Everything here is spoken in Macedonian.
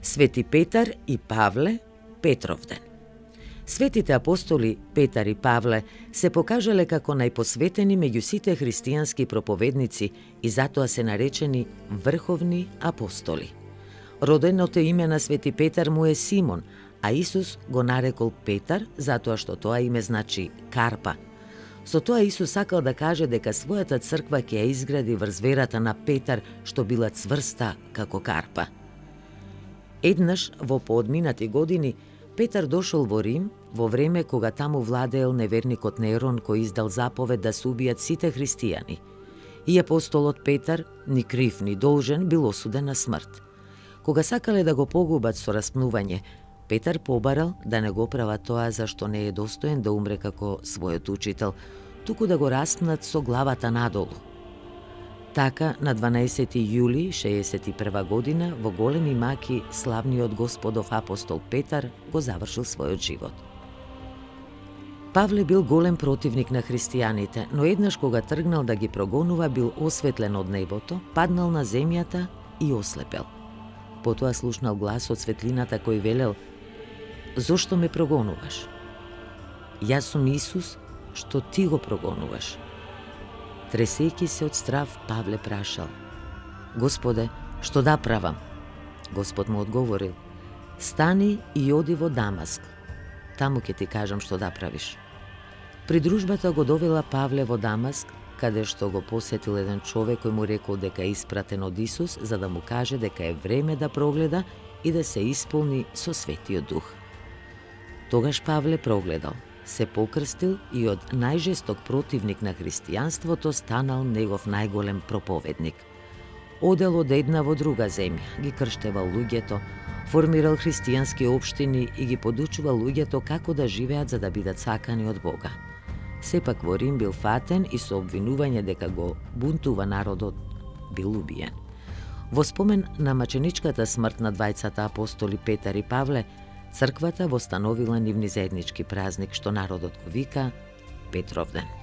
Свети Петар и Павле, Петровден. Светите апостоли Петар и Павле се покажале како најпосветени меѓу сите христијански проповедници и затоа се наречени врховни апостоли. Роденото име на Свети Петар му е Симон, а Исус го нарекол Петар затоа што тоа име значи карпа. Со тоа Исус сакал да каже дека својата црква ќе ја изгради врз верата на Петар, што била цврста како карпа. Еднаш во поодминати години Петар дошол во Рим во време кога таму владеел неверникот Нерон, кој издал заповед да се убијат сите христијани. И апостолот Петар, ни крив ни должен, бил осуден на смрт. Кога сакале да го погубат со распнување, Петар побарал да не го прават тоа зашто не е достоен да умре како својот учител, туку да го распнат со главата надолу. Така, на 12 јули 61 година, во големи маки, славниот Господов апостол Петар го завршил својот живот. Павле бил голем противник на христијаните, но еднаш кога тргнал да ги прогонува, бил осветлен од небото, паднал на земјата и ослепел. Потоа слушнал глас од светлината кој велел: "Зошто ме прогонуваш? Јас сум Исус, што ти го прогонуваш." Тресејќи се од страв, Павле прашал: "Господе, што да правам?" Господ му одговорил: "Стани и оди во Дамаск. Таму ќе ти кажам што да правиш." Придружбата го довела Павле во Дамаск, каде што го посетил еден човек кој му рекол дека е испратен од Исус за да му каже дека е време да прогледа и да се исполни со Светиот Дух. Тогаш Павле прогледал, се покрстил и од најжесток противник на христијанството станал негов најголем проповедник. Одел од една во друга земја, ги крштевал луѓето, формирал христијански општини и ги подучувал луѓето како да живеат за да бидат сакани од Бога. Сепак во Рим бил фатен и со обвинување дека го бунтува народот, бил убиен. Во спомен на маченичката смрт на двајцата апостоли Петар и Павле, црквата востановила нивни заеднички празник, што народот го вика Петровден.